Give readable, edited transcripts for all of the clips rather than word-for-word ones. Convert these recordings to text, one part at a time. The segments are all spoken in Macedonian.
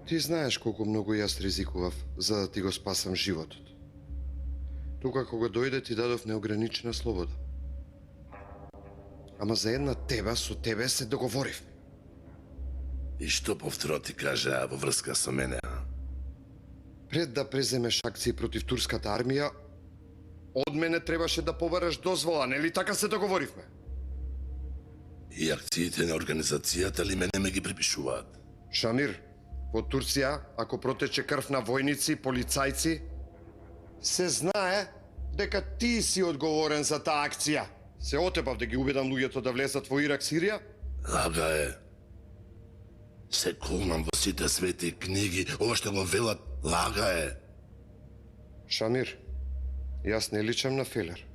Ти знаеш колку многу јас ризикував за да ти го спасам животот. Тука кога дојде ти дадов неограничена слобода. Ама за една теба со тебе се договоривме. И што повторно ти кажа во врска со мене, а? Пред да преземеш акции против турската армија, од мене требаше да побараш дозвола, нели така се договоривме? И акциите на организацијата ли мене ме ги припишуваат? Шамир, во Турција, ако протече крв на војници, полицајци, се знае дека ти си одговорен за таа акција. Се отепав да ги убедам луѓето да влезат во Ирак, Сирија? Лага е. Се кулнам во сите свети книги, ова што го велат, лага е. Шамир, јас не личам на филер.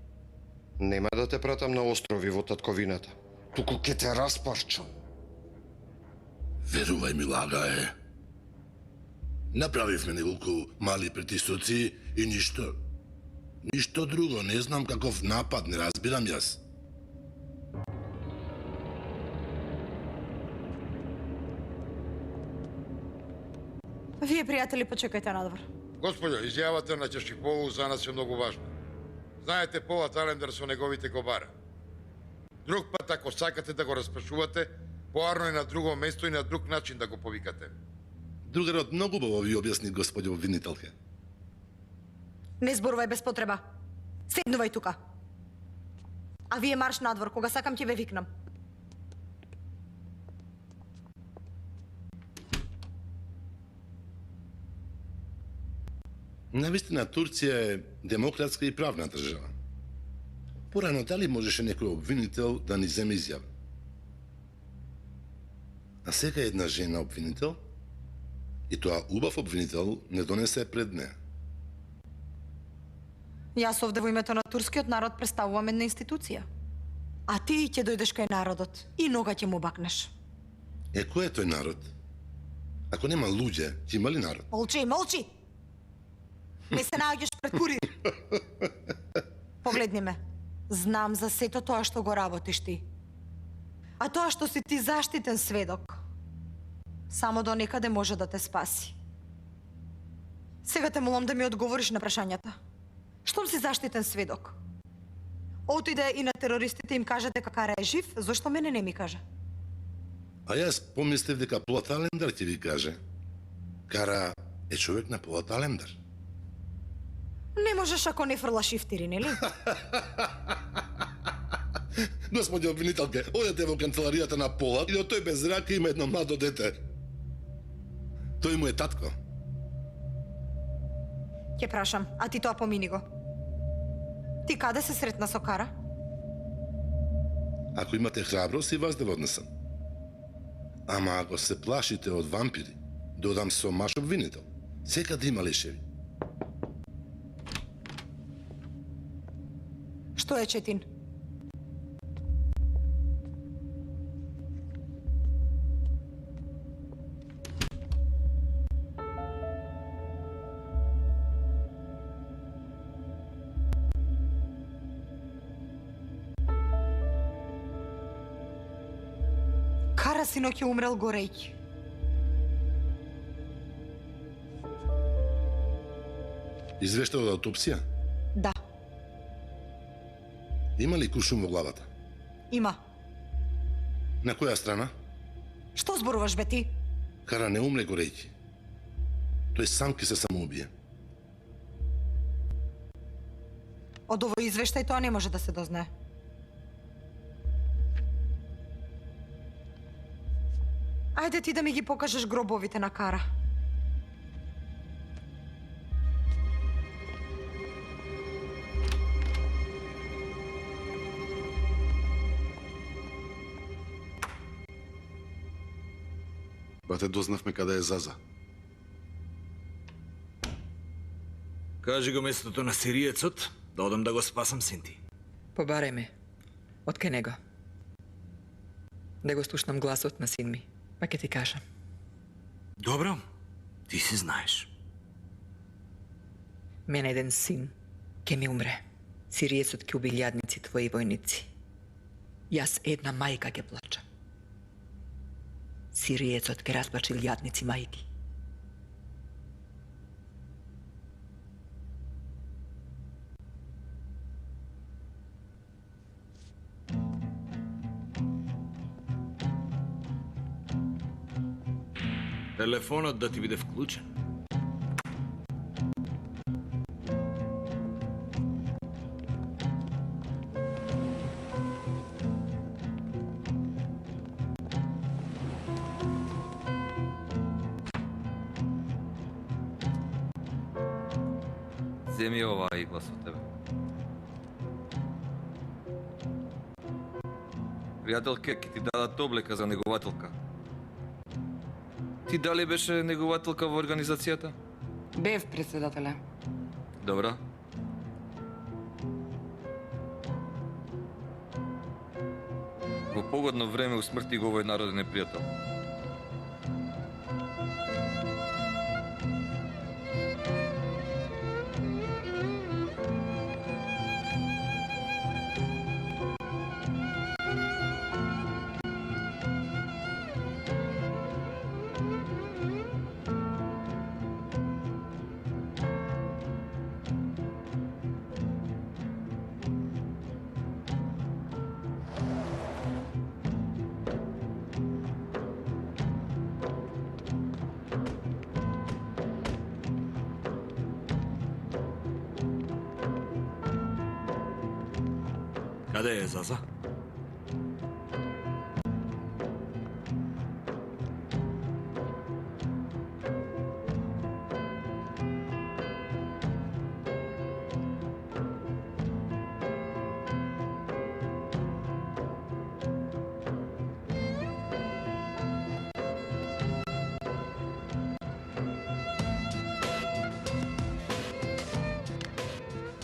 Нема да те пратам на острови во татковината. Туку ке те распарчам. Верувај ми, лага е. Направивме неколку мали притисоци и ништо. Ништо друго, не знам каков напад, не разбирам јас. Вие, пријатели, почекајте надвор. Господјо, изјавата на Чешипову за нас е многу важна. Знаете Полат Алендер со неговите кобара. Друг пат, ако сакате да го распашувате, поарно е на друго место и на друг начин да го повикате. Другарот многу убаво ви објасни, господјо обвинителке. Не зборувај без потреба. Седнувај тука. А вие марш надвор, кога сакам ќе ве викнам. Навистина, Турција е демократска и правна држава. Порано, дали можеше некој обвинител да ни земе изјава? А сега една жена обвинител, и тоа убав обвинител, не донесе пред неа. Јас овде во името на турскиот народ представувам една институција. А ти ќе дојдеш кај народот и нога ќе му бакнеш. Кој е тој народ? Ако нема луѓе, ќе има ли народ? Молчи, молчи! Не се наоѓаш пред курир. Погледни ме. Знам за сето тоа што го работиш ти. А тоа што си ти заштитен сведок, само до некаде може да те спаси. Сега те молам да ми одговориш на прашањата. Штом си заштитен сведок? Отиде и на терористите им каже дека Кара е жив, зошто мене не ми каже? А јас помислив дека Полат Алендер ќе ви каже. Кара е човек на Полат Алендер. Не можеш ако не фрлаш ифтири, нели? Господи обвинителке, одете во канцеларијата на Полат и до тој без рака има едно младо дете. Тој му е татко. Ќе прашам, а ти тоа помини го. Ти каде се сретна со Кара? Ако имате храброст и вас да го однесам. Ама ако се плашите од вампири, додам со маш обвинител. Секаде има лешеви. Што е, Четин? Кара синоќ е умрел горејќи. Извештај од аутопсија? Да, Има ли куршум во главата? има. На која страна? Што зборуваш, бе ти? Кара не умре горејќи. Тој сам ке се самоубие. Од овој извештај тоа не може да се дознае. Ајде ти да ми ги покажеш гробовите на Кара. Бате, дознавме каде е Заза. Кажи го местото на сириецот, да одам да го спасам син ти. Побарај ме. Од кај него. Да го слушнам гласот на син ми. Па ќе ти кажам. Добро, ти си знаеш. Мене еден син ќе ми умре. Сириецот ќе уби илјадници твои војници. Јас една мајка ќе плачам. Сириецот ќе расплаче илјадници мајки. Телефонот да ти биде вклучен. Земи оваа игла со тебе. Пријателке, ќе ти дадат облека за негователка. Ти дали беше негователка во организацијата? Бев, председателе. Добра. Во погодно време усмрти го овој народен непријател. Каде е Заза?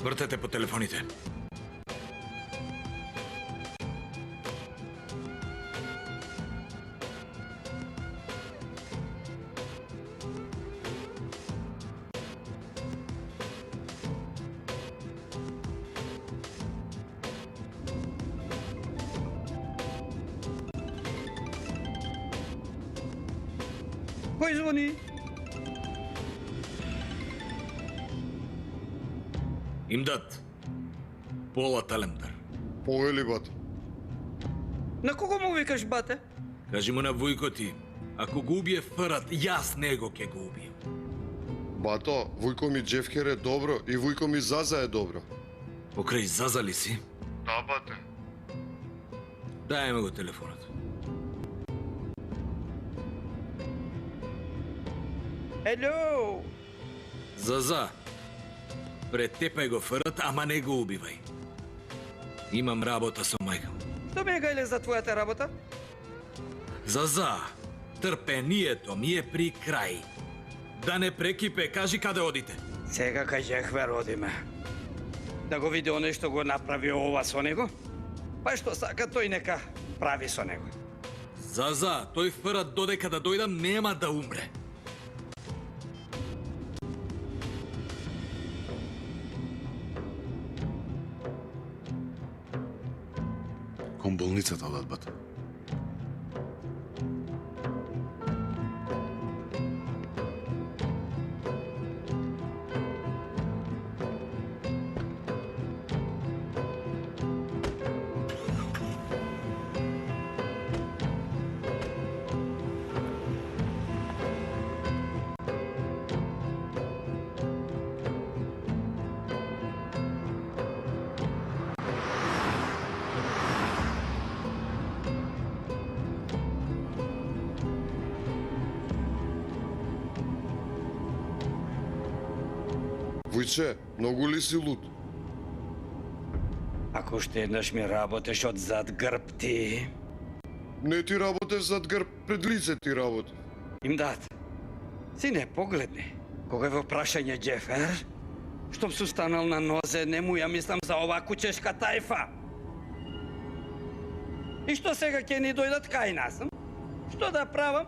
Вртете по телефоните. Кој звони? Имдат. Пола Талемдар. Повели, бат. На кого му викаш, бате? Кажи му на Вујко ти, ако го убие Фрат, јас него ќе го убием. Бато, Вујко ми Джефкер е добро и Вујко ми Заза е добро. Покрај Заза ли си? Да, бате. Дај го телефонот. Ело! Заза, претепај го Фрат, ама не го убивај. Имам работа со мајка. Што ме гајле за твојата работа? Заза, трпението ми е при крај. Да не прекипе, кажи каде одите. Сега кажехме, родиме. Да го види оне што го направи ова со него? Па што сака тој нека прави со него. Заза, тој Фрат додека да дојдам нема да умре. Кон болницата одат, бат. Вујче, многу ли си луд? Ако уште еднаш ми работеш од зад грб ти... Не ти работев зад грб, пред лице ти работев. Имдат, сине, погледни. Кога е во прашање Джефер, штом су станал на нозе, не му ја мислам за оваа кучешка тајфа. И што сега ќе ни дојдат кај нас? Што да правам?